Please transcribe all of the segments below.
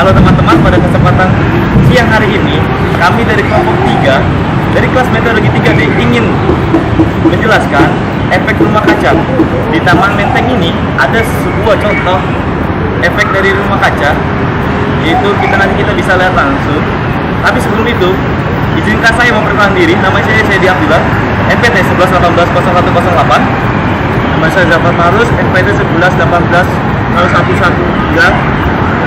Halo teman-teman, pada kesempatan siang hari ini kami dari kelompok 3 dari kelas metodologi 3D ingin menjelaskan efek rumah kaca. Di Taman Menteng ini ada sebuah contoh efek dari rumah kaca, yaitu nanti kita bisa lihat langsung. Tapi sebelum itu, izinkan saya memperkenalkan diri. Nama saya Syedi Abdullah, NPT 11180108. Nama saya Zafar Marus, NPT 11180119.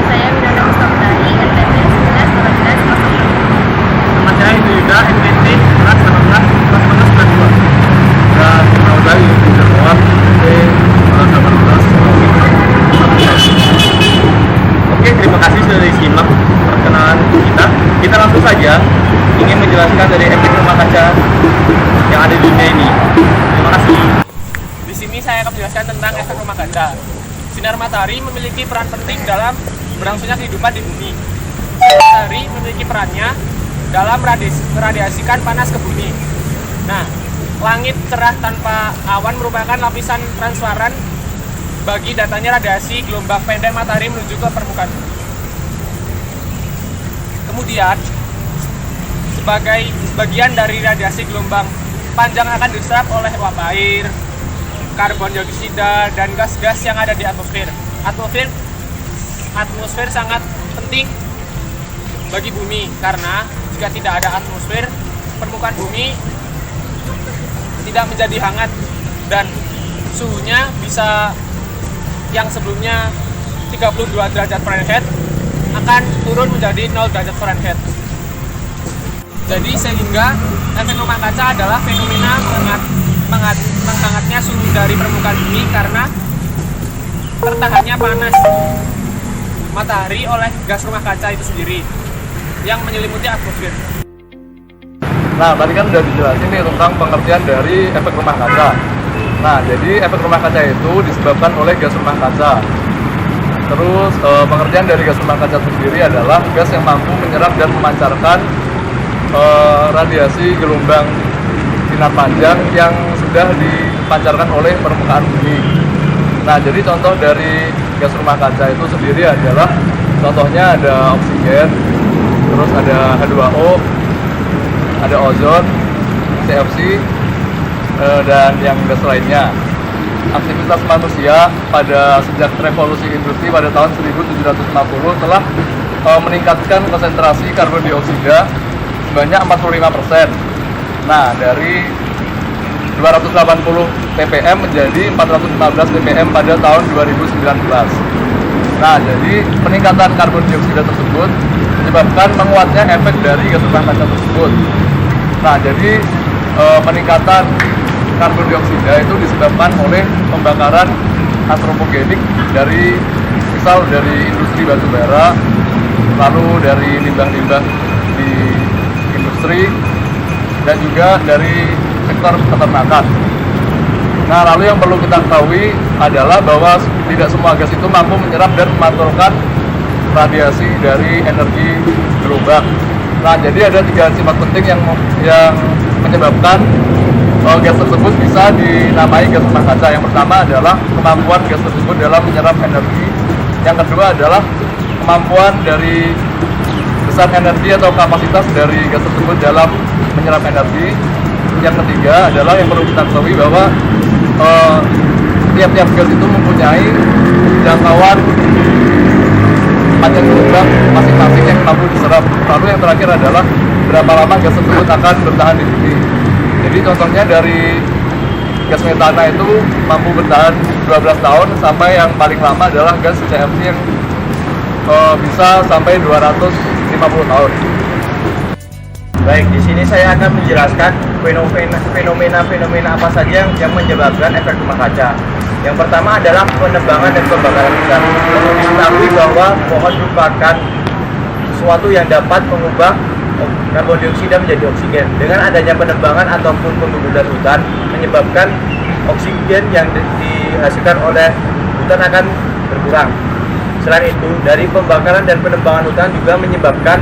Saya Widana Mustafdari, NPT 111801. Nama saya itu juga NPT 11180192. Dan nama saya Yusuf Jawab, NPT 111801. Oke, terima kasih sudah disimak perkenalan kita. Kita langsung saja ingin menjelaskan dari efek rumah kaca yang ada di dunia ini. Terima kasih. Di sini saya akan menjelaskan tentang efek rumah kaca. Sinar matahari memiliki peran penting dalam berlangsungnya kehidupan di bumi. Sinar matahari memiliki perannya dalam meradiasikan panas ke bumi. Nah, langit cerah tanpa awan merupakan lapisan transparan bagi datanya radiasi gelombang pendek matahari menuju ke permukaan bumi. Kemudian, sebagai bagian dari radiasi gelombang panjang akan diserap oleh uap air, karbon dioksida, dan gas-gas yang ada di atmosfer. Atmosfer sangat penting bagi bumi karena jika tidak ada atmosfer, permukaan bumi tidak menjadi hangat dan suhunya bisa yang sebelumnya 32 derajat Fahrenheit akan turun menjadi 0 derajat Fahrenheit. Jadi sehingga efek rumah kaca adalah fenomena menghangatnya suhu dari permukaan bumi karena tertahannya panas matahari oleh gas rumah kaca itu sendiri yang menyelimuti atmosfer. Nah, tadi kan udah dijelasin nih tentang pengertian dari efek rumah kaca. Nah, jadi efek rumah kaca itu disebabkan oleh gas rumah kaca. Terus pengertian dari gas rumah kaca sendiri adalah gas yang mampu menyerap dan memancarkan radiasi gelombang sinar panjang yang sudah dipancarkan oleh permukaan bumi. Nah, jadi contoh dari gas rumah kaca itu sendiri adalah contohnya ada oksigen, terus ada H2O, ada ozon, CFC, dan yang gas lainnya. Aktivitas manusia pada sejak revolusi industri pada tahun 1750 telah meningkatkan konsentrasi karbon dioksida sebanyak 45%. Nah, dari 280 ppm menjadi 415 ppm pada tahun 2019. Nah, jadi peningkatan karbon dioksida tersebut menyebabkan menguatnya efek dari gas rumah kaca tersebut. Nah, jadi peningkatan karbon dioksida itu disebabkan oleh pembakaran antropogenik dari misal dari industri batu bara, lalu dari limbah-limbah di industri, dan juga dari sektor peternakan. Nah, lalu yang perlu kita ketahui adalah bahwa tidak semua gas itu mampu menyerap dan memantulkan radiasi dari energi gelombang. Nah, jadi ada 3 sifat penting yang menyebabkan gas tersebut bisa dinamai gas rumah kaca. Yang pertama adalah kemampuan gas tersebut dalam menyerap energi. Yang kedua adalah kemampuan dari besar energi atau kapasitas dari gas tersebut dalam menyerap energi. Yang ketiga adalah yang perlu kita ketahui bahwa tiap-tiap gas itu mempunyai jangkauan panjang gelombang masing-masing yang mampu diserap. Lalu yang terakhir adalah berapa lama gas tersebut akan bertahan di bumi. Jadi contohnya dari gas metana itu mampu bertahan 12 tahun sampai yang paling lama adalah gas CFC yang bisa sampai 250 tahun. Baik, di sini saya akan menjelaskan fenomena-fenomena apa saja yang menyebabkan efek rumah kaca. Yang pertama adalah penebangan dan pembakaran hutan. Diketahui bahwa pohon merupakan sesuatu yang dapat mengubah karbon dioksida menjadi oksigen. Dengan adanya penebangan ataupun pengguguran hutan menyebabkan oksigen yang dihasilkan oleh hutan akan berkurang. Selain itu, dari pembakaran dan penebangan hutan juga menyebabkan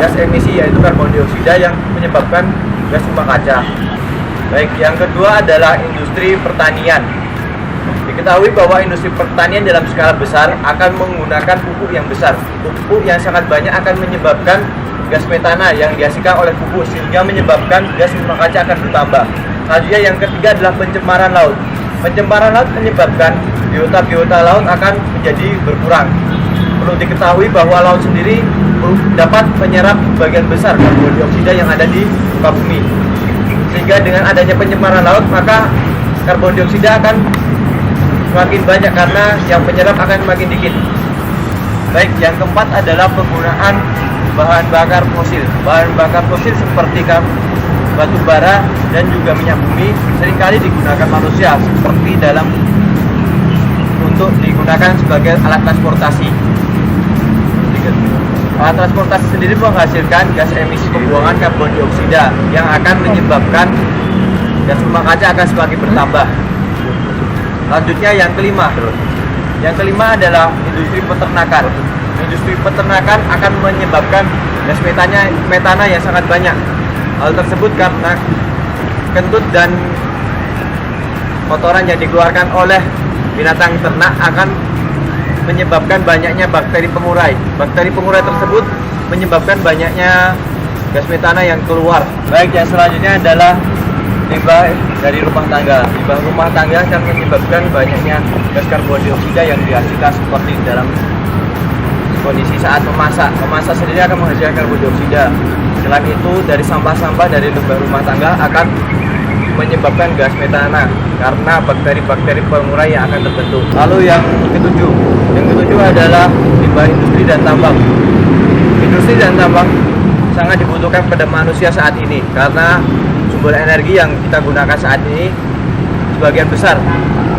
gas emisi, yaitu karbon dioksida yang menyebabkan gas rumah kaca. Baik, yang kedua adalah industri pertanian. Diketahui bahwa industri pertanian dalam skala besar akan menggunakan pupuk yang besar. Pupuk yang sangat banyak akan menyebabkan gas metana yang dihasilkan oleh pupuk sehingga menyebabkan gas rumah kaca akan bertambah. Selanjutnya yang ketiga adalah pencemaran laut. Pencemaran laut menyebabkan biota laut akan menjadi berkurang. Perlu diketahui bahwa laut sendiri dapat menyerap bagian besar karbon dioksida yang ada di muka bumi. Sehingga dengan adanya pencemaran laut, maka karbon dioksida akan semakin banyak karena yang penyerap akan semakin dikit. Baik, yang keempat adalah penggunaan bahan bakar fosil. Bahan bakar fosil seperti batu bara dan juga minyak bumi seringkali digunakan manusia seperti untuk digunakan sebagai alat transportasi. Alat transportasi sendiri menghasilkan gas emisi pembuangan karbon dioksida yang akan menyebabkan gas rumah kaca akan semakin bertambah. Selanjutnya yang kelima adalah industri peternakan. Industri peternakan akan menyebabkan gas metana yang sangat banyak. Hal tersebut karena kentut dan kotoran yang dikeluarkan oleh binatang ternak akan menyebabkan banyaknya bakteri pengurai. Bakteri pengurai tersebut menyebabkan banyaknya gas metana yang keluar. Baik, yang selanjutnya adalah limbah dari rumah tangga. Limbah rumah tangga akan menyebabkan banyaknya gas karbon dioksida yang dihasilkan seperti dalam kondisi saat memasak. Memasak sendiri akan menghasilkan karbon dioksida. Selain itu, dari sampah-sampah dari limbah rumah tangga akan menyebabkan gas metana karena bakteri-bakteri pengurai yang akan terbentuk. Lalu yang ketujuh adalah limbah industri dan tambang. Industri dan tambang sangat dibutuhkan pada manusia saat ini karena sumber energi yang kita gunakan saat ini sebagian besar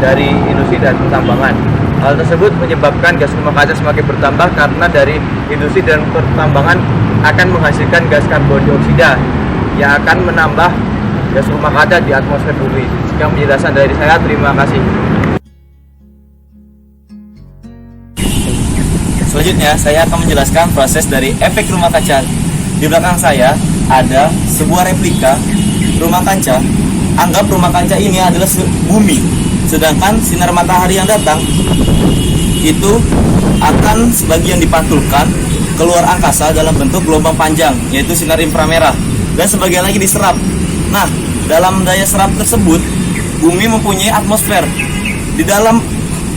dari industri dan pertambangan. Hal tersebut menyebabkan gas rumah kaca semakin bertambah karena dari industri dan pertambangan akan menghasilkan gas karbon dioksida yang akan menambah gas rumah kaca di atmosfer bumi. Sekian penjelasan dari saya, terima kasih. Selanjutnya, saya akan menjelaskan proses dari efek rumah kaca. Di belakang saya ada sebuah replika rumah kaca. Anggap rumah kaca ini adalah bumi, sedangkan sinar matahari yang datang itu akan sebagian dipantulkan keluar angkasa dalam bentuk gelombang panjang, yaitu sinar inframerah, dan sebagian lagi diserap. Nah, dalam daya serap tersebut, bumi mempunyai atmosfer. Di dalam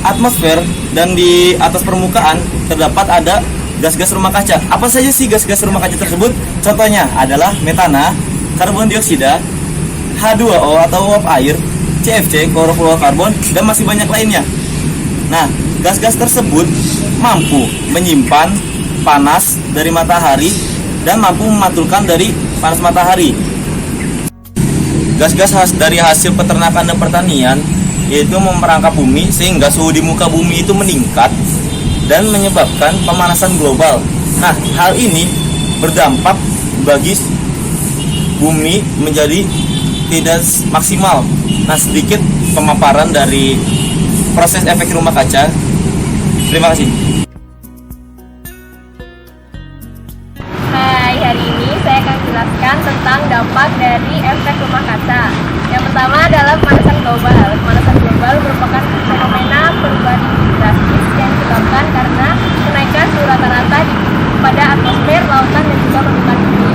atmosfer dan di atas permukaan terdapat ada gas-gas rumah kaca. Apa saja sih gas-gas rumah kaca tersebut? Contohnya adalah metana, karbon dioksida, H2O atau uap air, CFC, klorofluorokarbon, dan masih banyak lainnya. Nah, gas-gas tersebut mampu menyimpan panas dari matahari dan mampu memantulkan dari panas matahari. Gas-gas dari hasil peternakan dan pertanian yaitu memperangkap bumi sehingga suhu di muka bumi itu meningkat dan menyebabkan pemanasan global. Nah, hal ini berdampak bagi bumi menjadi tidak maksimal. Nah, sedikit pemaparan dari proses efek rumah kaca. Terima kasih. Hai, hari ini saya akan jelaskan tentang dampak dari efek rumah kaca. Yang pertama adalah pemanasan global. Pemanasan global merupakan fenomena perubahan iklim drastis yang disebabkan karena kenaikan suhu rata-rata pada atmosfer, lautan, dan juga permukaan bumi.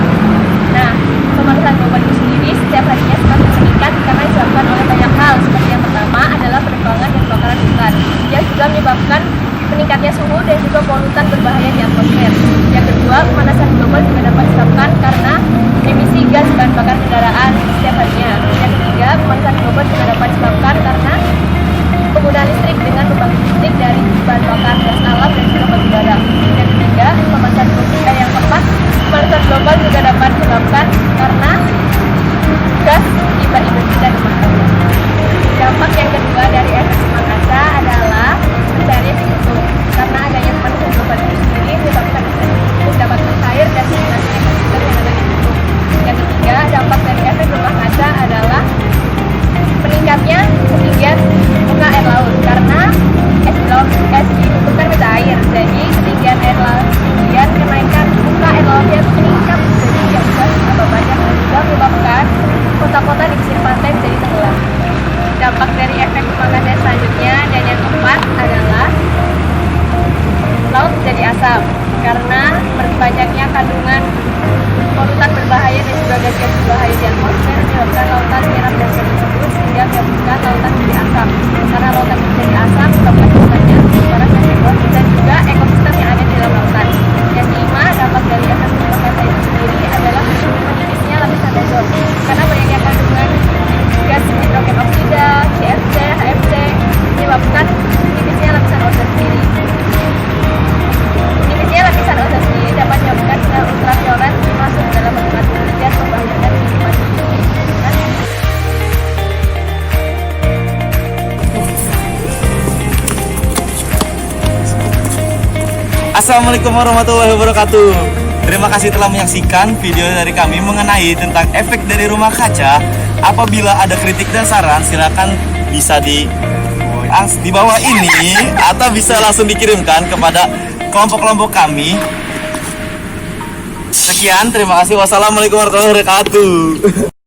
Nah, pemanasan global itu sendiri setiap harinya semakin meningkat karena disebabkan oleh banyak hal. Seperti yang pertama adalah penebangan dan kebakaran hutan yang juga menyebabkan meningkatnya suhu dan juga polutan berbahaya di atmosfer. Yang kedua, pemanasan global juga dapat disebabkan karena emisi gas bahan bakar kendaraan setiap harinya. Yang ketiga, pemanasan global juga dapat disebabkan karena penggunaan listrik dengan pembangkit listrik dari bahan bakar gas alam dan juga batu bara. asam karena banyaknya kandungan polutan berbahaya dan juga gas-gas berbahaya di atmosfer menyebabkan lautan mineral dan sedikit sehingga menyebabkan lautan menjadi asam. Karena lautan menjadi asam menyebabkan hilangnya paras dan ekosistem dan juga ekosistem yang ada di dalam lautan. Yang kelima, dampak dari efek rumah kaca itu sendiri adalah menipisnya lapisan ozon karena banyaknya kandungan gas hidrogen oksida, CFC, HFC menyebabkan menipisnya lapisan ozon sendiri. Menipisnya lapisan ozon sendiri dapat menyebabkan sinar ultraviolet masuk ke dalam permukaan bumi dan membahayakan kehidupan hidup. Assalamualaikum warahmatullahi wabarakatuh. Terima kasih telah menyaksikan video dari kami mengenai tentang efek dari rumah kaca. Apabila ada kritik dan saran, silakan bisa di bawah ini atau bisa langsung dikirimkan kepada kelompok-kelompok kami. Sekian, terima kasih. Wassalamualaikum warahmatullahi wabarakatuh.